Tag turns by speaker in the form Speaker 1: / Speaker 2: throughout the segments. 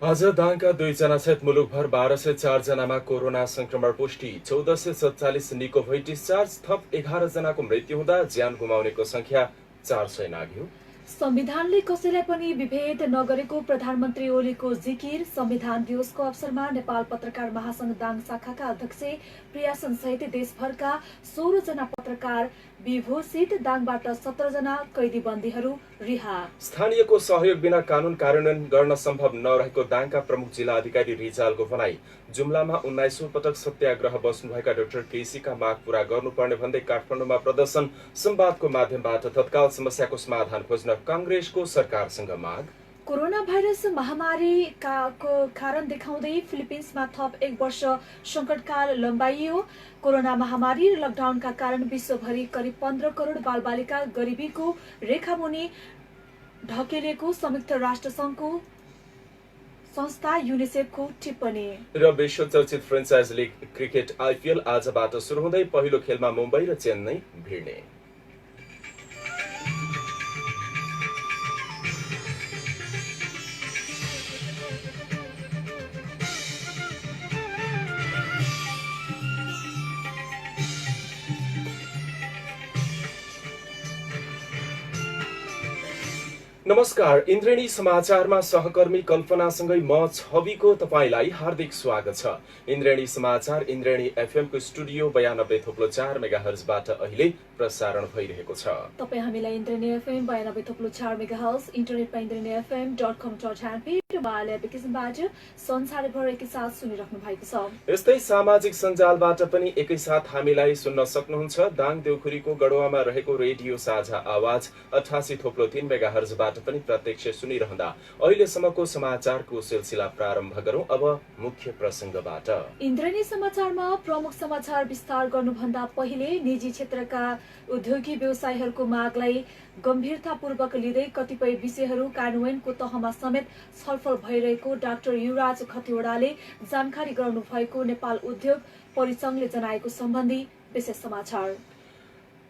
Speaker 1: आज दाङका 2 जना सहित मुलुकभर 1204 जनामा कोरोना संक्रमण पुष्टि, 1447 निको भई डिस्चार्ज, थप 11 जनाको मृत्यु हुँदा ज्यान गुमाउनेको संख्या 400 नाग्यो।
Speaker 2: संविधानले कसैलाई पनि विभेद नगरेको प्रधानमन्त्री ओलीको जिकिर। संविधान दिवसको अवसरमा नेपाल पत्रकार महासंघ दाङ शाखाका अध्यक्ष प्रियासन सहित देशभरका 16 जना पत्रकार विभूषित। दाङबाट 17 जना कैदीबन्दीहरू रिहा।
Speaker 1: स्थानीयको सहयोग बिना कानून कार्यान्वयन गर्न सम्भव नरहेको दाङका प्रमुख जिल्ला अधिकारी रिजालको भनाई। जुम्लामा 19औं पटक सत्याग्रह बस्नुभएका डाक्टर केसीका माग पूरा गर्नुपर्ने भन्दै काठमाडौँमा प्रदर्शन, संवादको माध्यमबाट तत्काल समस्याको समाधान खोज्न कांग्रेसको सरकारसँग माग।
Speaker 2: कोरोना भाइरस महामारीको कारण देखाउँदै फिलिपिन्समा थप 1 वर्ष संकटकाल लम्बाइयो। कोरोना महामारी र लकडाउनका कारण विश्वभरि करिब 15 करोड बालबालिका गरिबीको रेखामुनि ढकेलिएको संयुक्त राष्ट्रसङ्घको संस्था युनिसेफको टिप्पणी।
Speaker 1: र विश्व चर्चित फ्रेन्चाइज लिग क्रिकेट आइपिएल आजबाट सुरु हुँदै पहिलो खेलमा मुम्बई र चेन्नई भिड्ने। नमस्कार, इन्द्रेणी समाचारमा सहकर्मी कल्पनासँगै म छविको तपाईलाई हार्दिक स्वागत छ। इन्द्रेणी समाचार इन्द्रेणी एफएम को स्टुडियो 92.4 मेगाहर्जबाट अहिले प्रसारण भइरहेको छ।
Speaker 2: तपाई हामीलाई इन्द्रेणी एफएम 92.4 मेगाहर्ज, इन्टरनेटमा indrenifm.com.np र मोबाइल एप्लिकेसनबाट संसारभर एकैसाथ सुनिराख्नु भएको छ।
Speaker 1: यस्तै सामाजिक सञ्जालबाट पनि एकैसाथ हामीलाई सुन्न सक्नुहुन्छ। दाङ देउखुरीको गडुवामा रहेको रेडियो साझा आवाज 88.3 मेगाहर्जबाट पनि प्रत्यक्ष सुनिरहँदा अहिलेसम्मको समाचारको सिलसिला प्रारम्भ गरौं। अब मुख्य प्रसंगबाट।
Speaker 2: इन्द्रेणी समाचारमा प्रमुख समाचार विस्तार गर्नुभन्दा पहिले निजी क्षेत्रका उद्योगी व्यवसायीहरूको मागलाई गम्भीरतापूर्वक लिँदै कतिपय विषयहरू कार्यान्वयनको तहमा समेत छलफल भइरहेको डाक्टर युवराज खतिवड़ाले जानकारी गराउनु भएको नेपाल उद्योग परिसंघले जनाएको सम्बन्धी विशेष समाचार।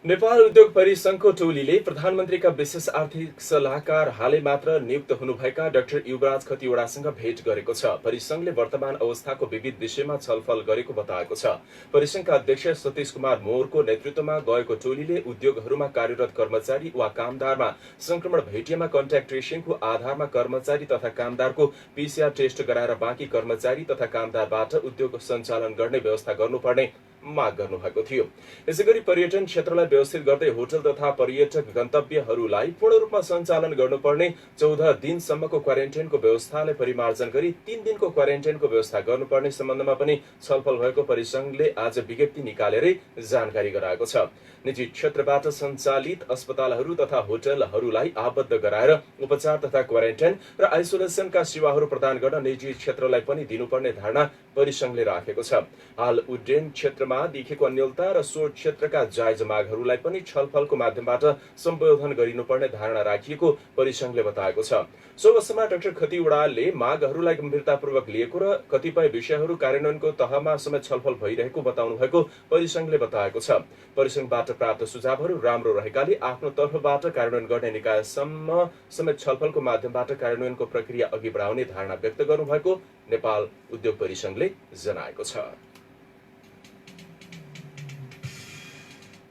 Speaker 1: नेपाल उद्योग परिसंघको टोलीले प्रधानमन्त्रीका विशेष आर्थिक सल्लाहकार हालै मात्र नियुक्त हुनुभएका डाक्टर युवराज खतिवड़ासँग भेट गरेको छ। परिसंघले वर्तमान अवस्थाको विविध विषयमा छलफल गरेको बताएको छ। परिसंघका अध्यक्ष सतीश कुमार मोरको नेतृत्वमा गएको टोलीले उद्योगहरूमा कार्यरत कर्मचारी वा कामदारमा संक्रमण भेटिएमा कन्ट्याक्ट ट्रेसिङको आधारमा कर्मचारी तथा कामदारको पीसीआर टेस्ट गराएर बाँकी कर्मचारी तथा कामदारबाट उद्योग सञ्चालन गर्ने व्यवस्था गर्नुपर्ने माग गर्नुभएको थियो। यसैगरी पर्यटन क्षेत्रलाई व्यवस्थित गर्दै होटल तथा पर्यटक गन्तव्यहरूलाई पूर्ण रूपमा सञ्चालन गर्नुपर्ने 14 दिनसम्मको क्वारेन्टाइनको व्यवस्थालाई परिमार्जन गरी 3 दिनको क्वारेन्टाइनको व्यवस्था गर्नुपर्ने सम्बन्धमा पनि छलफल भएको परिसंघले आज विज्ञप्ति निकालेरै जानकारी गराएको छ। निजी क्षेत्रबाट सञ्चालित अस्पतालहरू तथा होटलहरूलाई आबद्ध गराएर उपचार तथा क्वारेन्टाइन र आइसोलेसनका सेवाहरू प्रदान गर्न निजी क्षेत्रलाई पनि दिनुपर्ने धारणा परिसंघले राखेको छ। हाल उड्डयन क्षेत्रमा देखेको अन्यलता र सो क्षेत्रका जायज मागहरूलाई पनि छलफलको माध्यमबाट सम्बोधन गरिनुपर्ने धारणा राखिएको परिसंघले बताएको छ। सो अवसरमा डाक्टर खतिवड़ाले मागहरूलाई गम्भीरतापूर्वक लिएको र कतिपय विषयहरू कार्यान्वयनको तहमा समेत छलफल भइरहेको बताउनु भएको परिसंघले बताएको छ। परिसंघबाट प्राप्त सुझावहरू राम्रो रहेकाले आफ्नो तर्फबाट कार्यान्वयन गर्ने निकायसम्म समेत छलफलको माध्यमबाट कार्यान्वयनको प्रक्रिया अघि बढाउने धारणा व्यक्त गर्नुभएको नेपाल उद्योग परिसंघले जनाएको छ।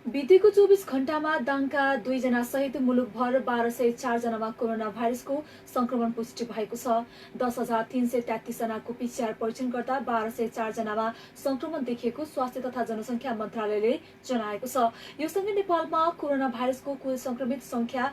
Speaker 2: बितेको 24 घण्टामा दाङका 2 जना सहित मुलुकभर 1204 जनामा कोरोना भाइरसको संक्रमण पुष्टि भएको छ। 10,333 जनाको पीसीआर परीक्षण गर्दा 1204 जनामा संक्रमण देखिएको स्वास्थ्य तथा जनसंख्या मन्त्रालयले जनाएको छ। यो सँगै नेपालमा कोरोना भाइरसको कुल संक्रमित संख्या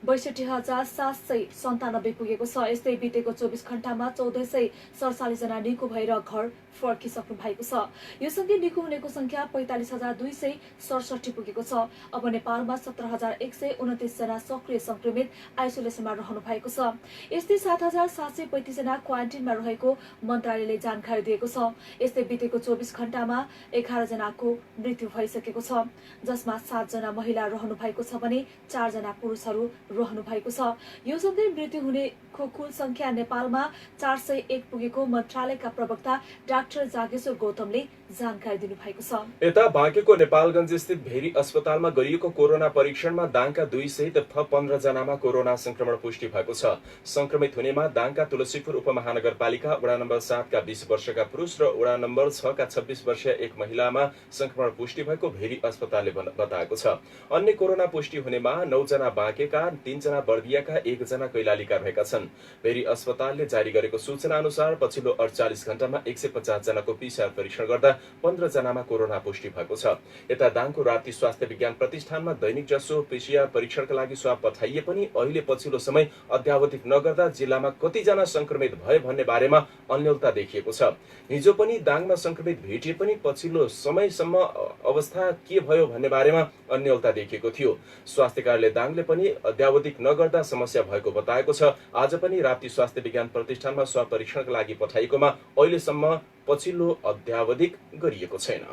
Speaker 2: 62,797 पुगेको छ। यस्तै बितेको 24 घण्टामा 1447 जना निको भएर घर फर्किसक्नु भएको छ। यो सँगै निको हुनेको संख्या 45,267 पुगेको छ। अब नेपालमा 17,129 जना सक्रिय संक्रमित आइसोलेसनमा रहनु भएको छ। यस्तै 7,735 जना क्वारेन्टाइनमा रहेको मन्त्रालयले जानकारी दिएको छ। यस्तै बितेको 24 घण्टामा 11 जनाको मृत्यु भइसकेको छ, जसमा 7 जना महिला रहनु भएको छ भने 4 जना पुरुषहरू रहनु भएको छ। यो सँगै मृत्यु हुनेको कुल संख्या नेपालमा 401 पुगेको मन्त्रालयका प्रवक्ता डाक्टर जागेश्वर गौतमले जानकारी दिनुभएको छ।
Speaker 1: यता बाँकेको नेपालगञ्ज स्थित भेरी अस्पतालमा गरिएको कोरोना परीक्षणमा दाङका 2 सहित थप 15 जनामा कोरोना संक्रमण पुष्टि भएको छ। संक्रमित हुनेमा दाङका तुलसीपुर उपमहानगरपालिका वडा नम्बर 7 का 20 वर्षका पुरुष र वडा नम्बर 6 का 26 वर्षीय एक महिलामा संक्रमण पुष्टि भएको भेरी अस्पतालले बताएको छ। अन्य कोरोना पुष्टि हुनेमा 9 जना बाँकेका, 3 जना बर्दियाका, 1 जना कैलालीका रहेका छन्। भेरी अस्पतालले जारी गरेको सूचना अनुसार पछिल्लो 48 घण्टामा 150 जनाको पीसीआर परीक्षण गर्दा 15 जनामा कोरोना पुष्टि भएको छ। यता दाङको राप्ती स्वास्थ्य विज्ञान प्रतिष्ठानमा दैनिक जसो पीसीआर परीक्षणका लागि स्वाब पठाइए पनि अहिले पछिल्लो समय अद्यावधिक नगर्दा जिल्लामा कतिजना संक्रमित भए भन्ने बारेमा अन्योलता देखिएको छ। हिजो पनि दाङमा संक्रमित भेटिए पनि पछिल्लो समयसम्म अवस्था के भयो भन्ने बारेमा अन्योलता देखिएको थियो। स्वास्थ्य कार्यालय दाङले पनि अद्यावधिक नगर्दा समस्या भएको बताएको छ। आज पनि राप्ती स्वास्थ्य विज्ञान प्रतिष्ठानमा स्वाब परीक्षणका लागि पठाइएकोमा अहिलेसम्म पछिल्लो अद्यावधिक गरिएको छैन।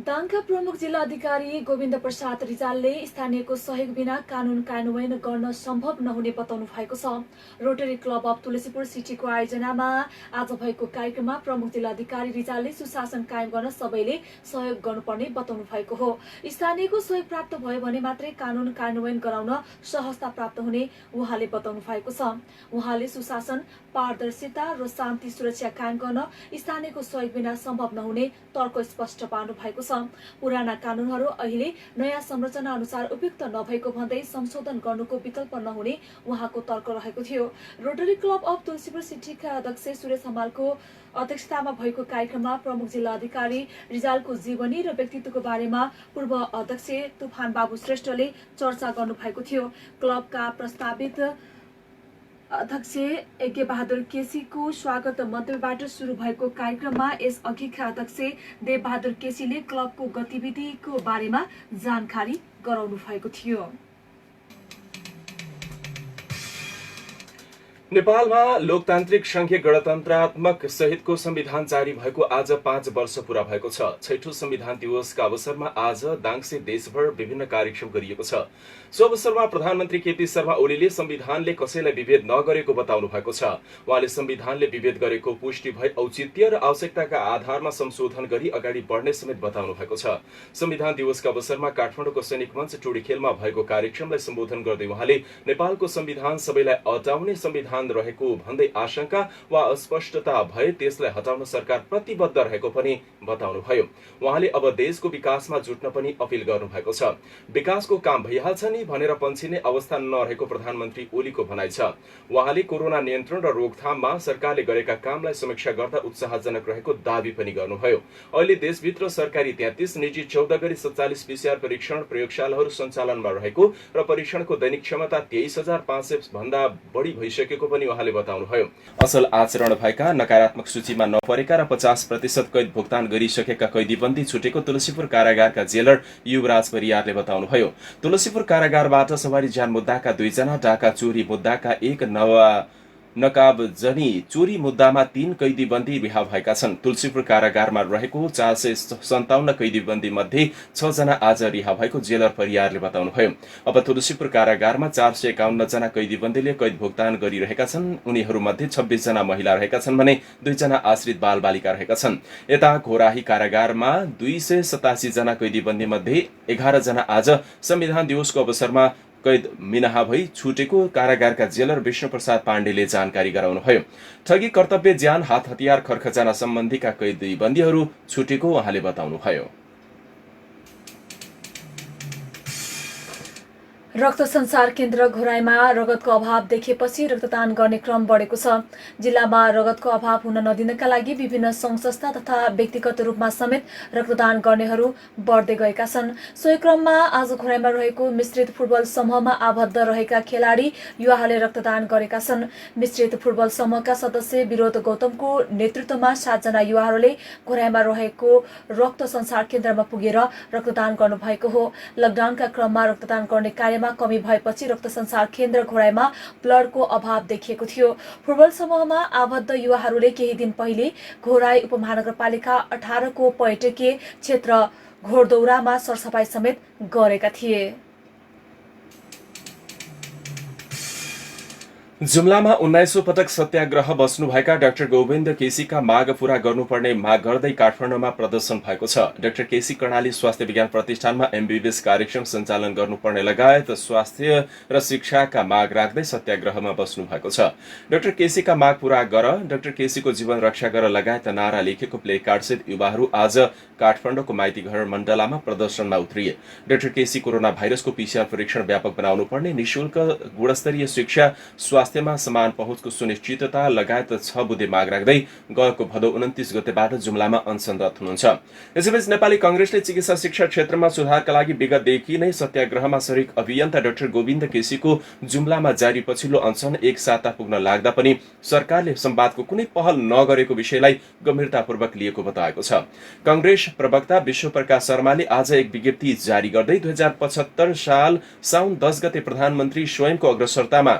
Speaker 2: दाङका प्रमुख जिल्ला अधिकारी गोविन्द प्रसाद रिजालले स्थानीयको सहयोग बिना कानून कार्यान्वयन गर्न सम्भव नहुने बताउनु भएको छ। रोटरी क्लब अफ तुलसीपुर सिटीको आयोजनामा आज भएको कार्यक्रममा प्रमुख जिल्ला अधिकारी रिजालले सुशासन कायम गर्न सबैले सहयोग गर्नुपर्ने बताउनु भएको हो। स्थानीयको सहयोग प्राप्त भयो भने मात्रै कानून कार्यान्वयन गराउन सहजता प्राप्त हुने उहाँले बताउनु भएको छ। उहाँले सुशासन, पारदर्शिता र शान्ति सुरक्षा कायम गर्न स्थानीयको सहयोग बिना सम्भव नहुने तर्क स्पष्ट पार्नु भएको छ। पुराना कानूनहरू अहिले नयाँ संरचना अनुसार उपयुक्त नभएको भन्दै संशोधन गर्नुको विकल्प नहुने उहाँको तर्क रहेको थियो। रोटरी क्लब अफ तुलसीपुर सिटीका अध्यक्ष सुरेश हमालको अध्यक्षतामा भएको कार्यक्रममा प्रमुख जिल्ला अधिकारी रिजालको जीवनी र व्यक्तित्वको बारेमा पूर्व अध्यक्ष तुफान बाबु श्रेष्ठले चर्चा गर्नु भएको थियो। क्लबका प्रस्तावित अध्यक्ष यज्ञ बहादुर केसीको स्वागत मन्तव्यबाट सुरु भएको कार्यक्रममा यस अघिका अध्यक्ष देव बहादुर केसीले क्लबको गतिविधिको बारेमा जानकारी गराउनु भएको थियो।
Speaker 1: नेपालमा लोकतान्त्रिक संघीय गणतन्त्रात्मक सहितको संविधान जारी भएको आज 5 वर्ष पूरा भएको छ। 6ठौं संविधान दिवसका अवसरमा आज दाङसे देशभर विभिन्न कार्यक्रम गरिएको छ। सो अवसरमा प्रधानमन्त्री केपी शर्मा ओलीले संविधानले कसैलाई विभेद नगरेको बताउनु भएको छ। उहाँले संविधानले विभेद गरेको पुष्टि भए औचित्य र आवश्यकताका आधारमा संशोधन गरी अगाडि बढ्ने समेत बताउनु भएको छ। संविधान दिवसका अवसरमा काठमाडौँको सैनिक मञ्च टुडीखेलमा भएको कार्यक्रमलाई सम्बोधन गर्दै उहाँले नेपालको संविधान सबैलाई अटाउने संविधान रहेको भन्दै आशंका वा अस्पष्टता भए त्यसलाई हटाउन सरकार प्रतिबद्ध रहेको पनि बताउनुभयो। उहाँले अब देशको विकासमा जुट्न पनि अपील गर्नुभएको छ। विकासको काम भइहाल्छ नि भनेर पन्छिने अवस्था नरहेको प्रधानमन्त्री ओलीको भनाइ छ। उहाँले कोरोना नियन्त्रण र रोकथाममा सरकारले गरेका कामलाई समीक्षा गर्दा उत्साहजनक रहेको दावी पनि गर्नुभयो। अहिले देशभित्र सरकारी 33, निजी 14 गरी 47 पीसीआर परीक्षण प्रयोगशालाहरू सञ्चालनमा रहेको र परीक्षणको दैनिक क्षमता 23,500 भन्दा बढी भइसकेको पनि उहाँले बताउनुभयो। असल आचरण भएका, नकारात्मक सूचीमा नपरेका र 50% कैद भुक्तान गरिसकेका कैदीबन्दी छुटेको तुलसीपुर कारागारका जेलर युवराज परियारले बताउनुभयो। तुलसीपुर कारागारबाट सवारी ज्यान मुद्दाका 2 जना, डाका चोरी मुद्दाका 1, नकाबजनी चोरी मुद्दामा 3 कैदीबन्दी रिहा भएका छन्। तुलसीपुर कारागारमा रहेको 457 कैदीबन्दी मध्ये 6 जना आज रिहा भएको जेलर परियारले बताउनुभयो। अब तुलसीपुर कारागारमा 451 जना कैदीबन्दीले कैद भुक्तान गरिरहेका छन्। उनीहरूमध्ये 26 जना महिला रहेका छन् भने 2 जना आश्रित बालबालिका रहेका छन्। यता घोराही कारागारमा 287 जना कैदीबन्दी मध्ये 11 जना आज संविधान दिवसको अवसरमा कैद मिनाहा भई छुटेको कारागारका जेलर विष्णु प्रसाद पाण्डेले जानकारी गराउनुभयो। ठगी, कर्तव्य, ज्यान, हात हतियार, खर्खजाना सम्बन्धीका कैदीबन्दीहरू छुटेको उहाँले बताउनुभयो।
Speaker 2: रक्त संसार केन्द्र घोराईमा रगतको अभाव देखिएपछि रक्तदान गर्ने क्रम बढेको छ। जिल्लामा रगतको अभाव हुन नदिनका लागि विभिन्न संघ-संस्था तथा व्यक्तिगत रूपमा समेत रक्तदान गर्नेहरू बढ्दै गएका छन्। सोही क्रममा आज घोराईमा रहेको मिश्रित फुटबल समूहमा आबद्ध रहेका खेलाडी युवाहरूले रक्तदान गरेका छन्। मिश्रित फुटबल समूहका सदस्य विरोध गौतमको नेतृत्वमा 7 जना युवाहरूले घोराईमा रहेको रक्त संसार केन्द्रमा पुगेर रक्तदान गर्नुभएको हो। लकडाउनका क्रममा रक्तदान गर्ने कार्यमा कमी भएपछि रक्त संसार केन्द्र घोराईमा ब्लडको अभाव देखिएको थियो। फुटबल समूहमा आबद्ध युवाहरूले केही दिन पहिले घोराई उपमहानगरपालिका 18 को पर्यटकीय क्षेत्र घोडदौरामा सरसफाई समेत गरेका थिए।
Speaker 1: जुम्लामा 19औं पटक सत्याग्रह बस्नुभएका डाक्टर गोविन्द केसीका माग पूरा गर्नुपर्ने माग गर्दै काठमाडौँमा प्रदर्शन भएको छ। डाक्टर केसी कर्णाली स्वास्थ्य विज्ञान प्रतिष्ठानमा एमबीबीएस कार्यक्रम सञ्चालन गर्नुपर्ने लगायत स्वास्थ्य र शिक्षाका माग राख्दै सत्याग्रहमा बस्नु भएको छ। डाक्टर केसीका माग पूरा गर, डाक्टर केसीको जीवन रक्षा गर लगायत नारा लेखेको प्ले कार्डसहित युवाहरू आज काठमाडौँको माइतीघर मण्डलामा प्रदर्शनमा उत्रिए। डाक्टर केसी कोरोना भाइरसको पीसीआर परीक्षण व्यापक बनाउनु पर्ने, निशुल्क गुणस्तरीय शिक्षा, स्वास्थ्यमा समान पहुँचको सुनिश्चितता लगायत 6 बुँदे माग राख्दै गएको भदौ 29 गतेबाट जुम्लामा अनसनरत हुनुहुन्छ। यसैबीच नेपाली कंग्रेसले चिकित्सा शिक्षा क्षेत्रमा सुधारका लागि विगतदेखि नै सत्याग्रहमा सरिक अभियन्ता डाक्टर गोविन्द केसीको जुम्लामा जारी पछिल्लो अनसन एक साता पुग्न लाग्दा पनि सरकारले संवादको कुनै पहल नगरेको विषयलाई गम्भीरतापूर्वक लिएको बताएको छ। कंग्रेस प्रवक्ता विश्वप्रकाश शर्माले आज एक विज्ञप्ति जारी गर्दै 2075 साल साउन 10 गते प्रधानमन्त्री स्वयंको अग्रसरतामा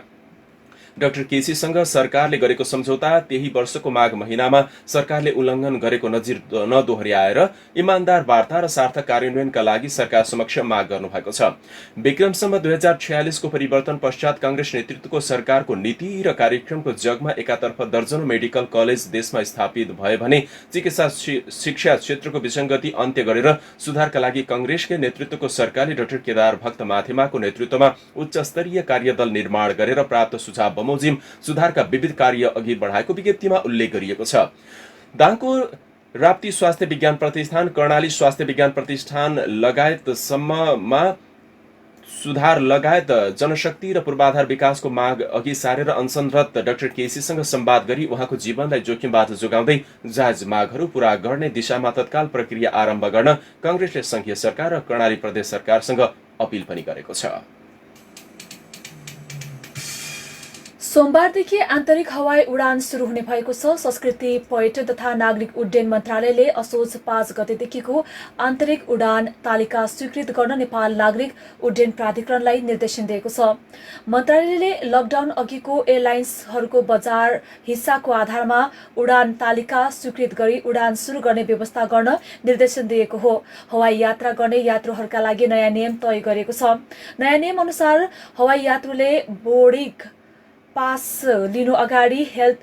Speaker 1: डाक्टर केसीसँग सरकारले गरेको सम्झौता त्यही वर्षको माघ महिनामा सरकारले उल्लङ्घन गरेको नजिर नदोहोर्याएर इमानदार वार्ता र सार्थक कार्यान्वयनका लागि सरकार समक्ष माग गर्नुभएको छ। विक्रमसम्म 2046 को परिवर्तन पश्चात कांग्रेस नेतृत्वको सरकारको नीति र कार्यक्रमको जगमा एकातर्फ दर्जनौं मेडिकल कलेज देशमा स्थापित भए भने चिकित्सा शिक्षा क्षेत्रको विसंगति अन्त्य गरेर सुधारका लागि कांग्रेसकै नेतृत्वको सरकारले डाक्टर केदार भक्त माथेमाको नेतृत्वमा उच्च स्तरीय कार्यदल निर्माण गरेर प्राप्त सुझाव बमोजिम सुधारका विविध कार्य अघि बढाएको विज्ञप्तिमा उल्लेख गरिएको छ। दाङको राप्ती स्वास्थ्य विज्ञान प्रतिष्ठान, कर्णाली स्वास्थ्य विज्ञान प्रतिष्ठान लगायत सम्ममा सुधार लगायत जनशक्ति र पूर्वाधार विकासको माग अघि सारेर अनसनरत डाक्टर केसीसँग संवाद गरी उहाँको जीवनलाई जोखिमबाट जोगाउँदै जायज मागहरू पूरा गर्ने दिशामा तत्काल प्रक्रिया आरम्भ गर्न कांग्रेसले संघीय सरकार र कर्णाली प्रदेश सरकारसँग अपील पनि गरेको छ।
Speaker 2: सोमबारदेखि आन्तरिक हवाई उडान शुरू हुने भएको छ। संस्कृति, पर्यटन तथा नागरिक उड्डयन मन्त्रालयले असोज 5 गतेदेखिको आन्तरिक उडान तालिका स्वीकृत गर्न नेपाल नागरिक उड्डयन प्राधिकरणलाई निर्देशन दिएको छ। मन्त्रालयले लकडाउन अघिको एयरलाइन्सहरूको बजार हिस्साको आधारमा उडान तालिका स्वीकृत गरी उडान शुरू गर्ने व्यवस्था गर्न निर्देशन दिएको हो। हवाई यात्रा गर्ने यात्रुहरूका लागि नयाँ नियम तय गरिएको छ। नयाँ नियम अनुसार हवाई यात्रुले बोर्डिङ पास लिनु अगाडि हेल्थ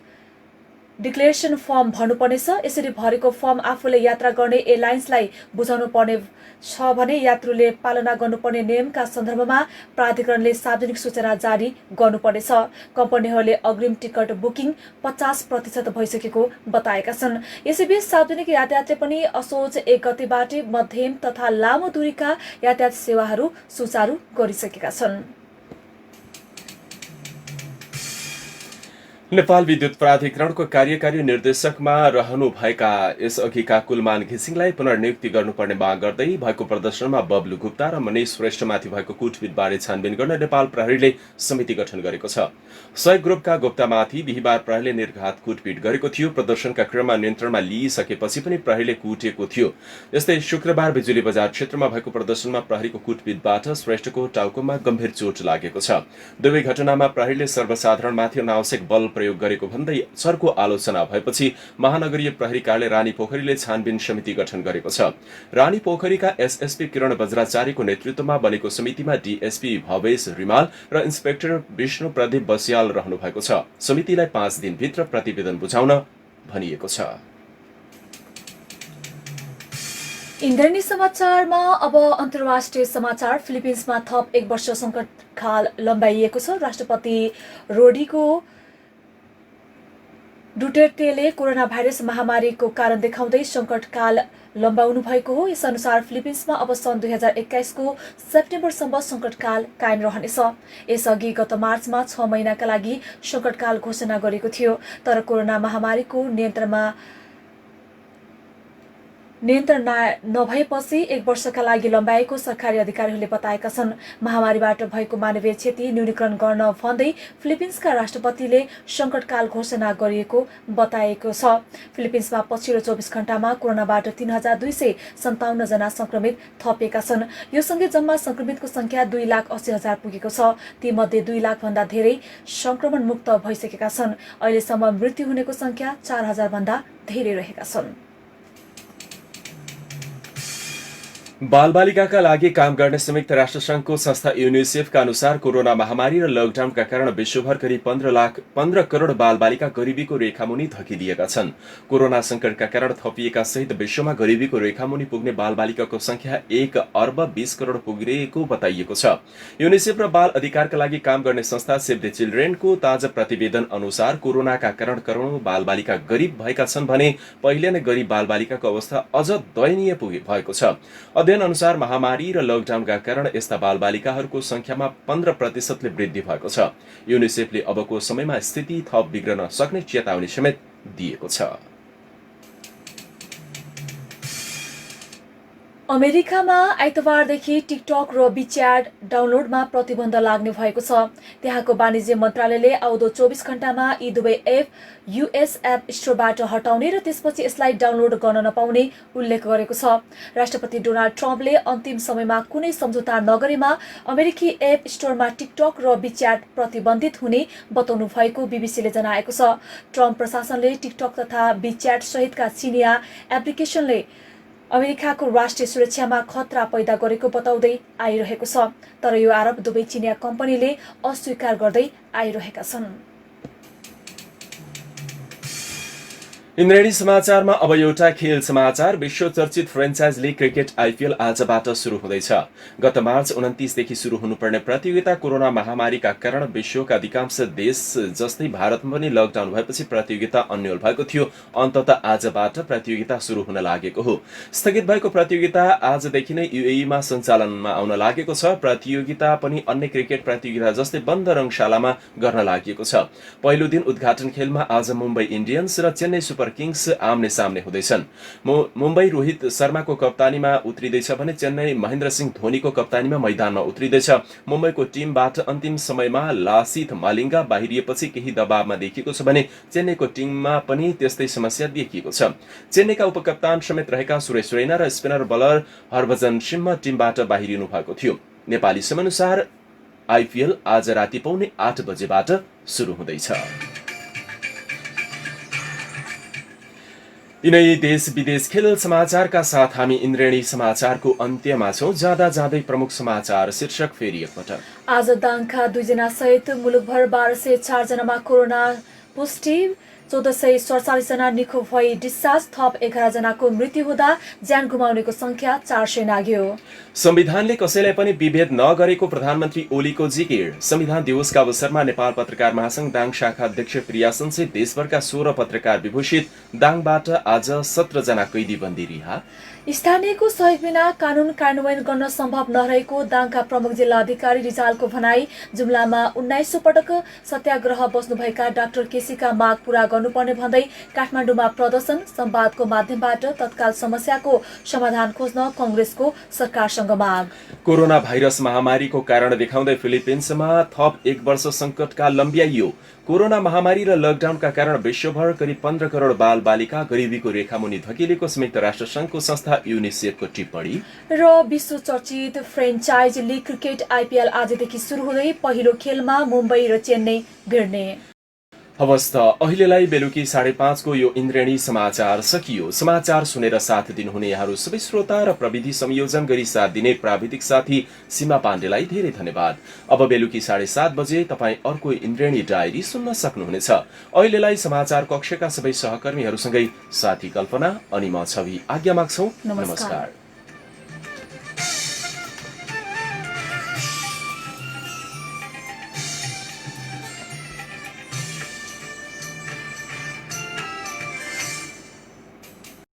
Speaker 2: डिक्लेरेसन फर्म भर्नुपर्नेछ। यसरी भरेको फर्म आफूले यात्रा गर्ने एयरलाइन्सलाई बुझाउनु पर्ने छ भने यात्रुले पालना गर्नुपर्ने नियमका सन्दर्भमा प्राधिकरणले सार्वजनिक सूचना जारी गर्नुपर्नेछ। कम्पनीहरूले अग्रिम टिकट बुकिङ 50% भइसकेको बताएका छन्। यसैबीच सार्वजनिक यातायातले पनि असोज 1 गतेबाट मध्यम तथा लामो दूरीका यातायात सेवाहरू सुचारू गरिसकेका छन्।
Speaker 1: नेपाल विद्युत प्राधिकरणको कार्यकारी निर्देशकमा रहनुभएका यसअघिका कुलमान घिसिङलाई पुनर्नियुक्ति गर्नुपर्ने माग गर्दै भएको प्रदर्शनमा बब्लु गुप्ता र मनिष श्रेष्ठमाथि भएको कुटपिटबारे छानबिन गर्न नेपाल प्रहरीले समिति गठन गरेको छ। सहयोग ग्रुपका गुप्तामाथि बिहिबार प्रहरीले निर्घात कुटपिट गरेको थियो। प्रदर्शनका क्रममा नियन्त्रणमा लिइसकेपछि पनि प्रहरीले कुटेको थियो। यस्तै शुक्रबार बिजुली बजार क्षेत्रमा भएको प्रदर्शनमा प्रहरीको कुटपिटबाट श्रेष्ठको टाउकोमा गम्भीर चोट लागेको छ। दुवै घटनामा प्रहरीले सर्वसाधारणमाथि अनावश्यक बल प्रयोग गरेको भन्दै चर्को आलोचना भएपछि महानगरीय प्रहरी कार्यालय रानी पोखरीले छानबिन समिति गठन गरेको छ। रानी पोखरीका एसएसपी किरण बज्राचार्यको नेतृत्वमा बनेको समितिमा डीएसपी भवेश रिमाल र इन्सपेक्टर विष्णु प्रदीप बस्याल रहनु भएको छ। समितिलाई 5 दिनभित्र प्रतिवेदन बुझाउन भनिएको छ।
Speaker 2: इन्द्रणी समाचारमा अब अन्तर्राष्ट्रिय समाचार। फिलिपिन्समा थप 1 वर्ष संकटकाल लम्बाइएको छ। राष्ट्रपति रोड्रिगो डुटेर्टेले कोरोना भाइरस महामारीको कारण देखाउँदै संकटकाल लम्बाउनु भएको हो। यस अनुसार फिलिपिन्समा अब सन् 2021 को सेप्टेम्बरसम्म संकटकाल कायम रहनेछ। यसअघि गत मार्चमा 6 महिनाका लागि संकटकाल घोषणा गरेको थियो। तर कोरोना महामारीको नियन्त्रण नभएपछि 1 वर्षका लागि लम्बाएको सरकारी अधिकारीहरूले बताएका छन्। महामारीबाट भएको मानवीय क्षति न्यूनीकरण गर्न भन्दै फिलिपिन्सका राष्ट्रपतिले संकटकाल घोषणा गरिएको बताएको छ। फिलिपिन्समा पछिल्लो 24 घण्टामा कोरोनाबाट 3257 जना संक्रमित थपिएका छन्। यो सँगै जम्मा संक्रमितको संख्या 2,80,000 पुगेको छ। तीमध्ये 2 लाख भन्दा धेरै संक्रमण मुक्त भइसकेका छन्। अहिलेसम्म मृत्यु हुनेको संख्या 4,000 भन्दा धेरै रहेका छन्।
Speaker 1: बालबालिकाका लागि काम गर्ने संयुक्त राष्ट्र संघको संस्था यूनिसेफका अनुसार कोरोना महामारी र लकडाउनका कारण विश्वभर करिब 15 करोड बालबालिका गरिबीको रेखामुनि धकिलिएका छन्। कोरोना संकटका कारण थपिएका सहित विश्वमा गरिबीको रेखामुनि पुग्ने बालबालिकाको संख्या 1 अर्ब 20 करोड पुगेको बताइएको छ। यूनिसेफ र बाल अधिकारका लागि काम गर्ने संस्था सेभ द चिल्ड्रेनको ताजा प्रतिवेदन अनुसार कोरोनाका कारण करोडौं बालबालिका गरिब भएका छन् भने पहिले नै गरिब बालबालिकाको अवस्था अझ दयनीय भएको छ। अध्ययन अनुसार महामारी र लकडाउनका कारण यस्ता बालबालिकाहरूको संख्यामा 15% वृद्धि भएको छ। यूनिसेफले अबको समयमा स्थिति थप बिग्रन सक्ने चेतावनी समेत दिएको छ।
Speaker 2: अमेरिकामा आइतबारदेखि टिकटक र बिच्याट डाउनलोडमा प्रतिबन्ध लाग्ने भएको छ। त्यहाँको वाणिज्य मन्त्रालयले आउँदो 24 घण्टामा यी दुवै एप यूएस एप स्टोरबाट हटाउने र त्यसपछि यसलाई डाउनलोड गर्न नपाउने उल्लेख गरेको छ। राष्ट्रपति डोनाल्ड ट्रम्पले अन्तिम समयमा कुनै सम्झौता नगरेमा अमेरिकी एप स्टोरमा टिकटक र बिच्याट प्रतिबन्धित हुने बताउनु भएको बीबीसीले जनाएको छ। ट्रम्प प्रशासनले टिकटक तथा बिच्याट सहितका चिनिया एप्लिकेसनले अमेरिकाको राष्ट्रिय सुरक्षामा खतरा पैदा गरेको बताउँदै आइरहेको छ। तर यो आरोप दुवै चिनिया कम्पनीले अस्वीकार गर्दै आइरहेका छन्।
Speaker 1: इन्द्रेणी समाचारमा अब एउटा खेल समाचार। विश्व चर्चित फ्रेन्चाइज लीग क्रिकेट आइपीएल आजबाट शुरू हुँदैछ। गत मार्च 29 देखि शुरू हुनुपर्ने प्रतियोगिता कोरोना महामारीका कारण विश्वका अधिकांश देश जस्तै भारतमा पनि लकडाउन भएपछि प्रतियोगिता अन्यल भएको थियो। अन्ततः आजबाट प्रतियोगिता शुरू हुन लागेको हो। स्थगित भएको प्रतियोगिता आजदेखि नै यूएईमा सञ्चालनमा आउन लागेको छ। प्रतियोगिता पनि अन्य क्रिकेट प्रतियोगिता जस्तै बन्द रङशालामा गर्न लागेको छ। पहिलो दिन उद्घाटन खेलमा आज मुम्बई इन्डियन्स र चेन्नई सुपर किङ्स आम्ने सामने हुँदैछन्। मुम्बई रोहित शर्माको कप्तानीमा उत्रिँदैछ भने चेन्नई महेन्द्र सिंह धोनीको कप्तानीमा मैदानमा उत्रिँदैछ। मुम्बईको टिमबाट अन्तिम समयमा लासिथ मालिङ्गा बाहिरिएपछि केही दबावमा देखिएको छ भने चेन्नईको टिममा पनि त्यस्तै समस्या देखिएको छ। चेन्नईका उपकप्तान समेत रहेका सुरेश रैना र स्पिनर बलर हरभजन सिंह टिमबाट बाहिरिनु भएको थियो। नेपाली समयानुसार आइपीएल आज राति 7:45 बजेबाट सुरु हुँदैछ। यिनै देश विदेश खेल समाचारका साथ हामी इन्द्रेणी समाचारको अन्त्यमा छौं। जाँदै प्रमुख समाचार शीर्षक फेरि एकपटक।
Speaker 2: आज दाङका 2 जना सहित मुलुकभर 1204 जनामा कोरोना पुष्टि, 1447 जना निको भई डिस्चार्ज, थप 11 जनाको मृत्यु हुँदा ज्यान गुमाउनेको संख्या 400 नाग्यो।
Speaker 1: संविधानले कसैलाई पनि विभेद नगरेको प्रधानमन्त्री ओलीको जिकिर। संविधान दिवसका अवसरमा नेपाल पत्रकार महासंघ दाङ शाखा अध्यक्ष प्रियासनसहित देशभरका 16 पत्रकार विभूषित। दाङबाट आज 17 जना कैदी बन्दी रिहा।
Speaker 2: स्थानीयको सहयोग बिना कानून कार्यान्वयन गर्न सम्भव नरहेको दाङका प्रमुख जिल्ला अधिकारी रिजालको भनाई। जुम्लामा 19औं पटक सत्याग्रह बस्नुभएका डाक्टर केसीका माग पूरा गर्नुपर्ने भन्दै काठमाडौँमा प्रदर्शन। संवादको माध्यमबाट तत्काल समस्याको समाधान खोज्न कंग्रेसको सरकारसँग माग।
Speaker 1: कोरोना भाइरस महामारीको कारण देखाउँदै फिलिपिन्समा थप 1 वर्ष संकटकाल लम्ब्याइयो। कोरोना महामारी र लकडाउनका कारण विश्वभर करिब 15 करोड बालबालिका गरिबीको रेखामुनि धकिलेको संयुक्त राष्ट्र संघको संस्था यूनिसेफको टिप्पणी। र
Speaker 2: विश्व चर्चित फ्रेन्चाइज लीग क्रिकेट आइपीएल आजदेखि सुरु हुँदै पहिलो खेलमा मुम्बई र चेन्नई भिड्ने।
Speaker 1: हवस् त अहिलेलाई बेलुकी 5:30 को यो इन्द्रेणी समाचार सकियो। समाचार सुनेर साथ दिनुहुने यहाँहरू सबै श्रोता र प्रविधि संयोजन गरी साथ दिने प्राविधिक साथी सीमा पाण्डेलाई धेरै धन्यवाद। अब बेलुकी 7:30 बजे तपाईँ अर्को इन्द्रेणी डायरी सुन्न सक्नुहुनेछ। अहिलेलाई समाचार कक्षका सबै सहकर्मीहरूसँगै साथी कल्पना अनि म छवि आज्ञा माग्छौं। नमस्कार।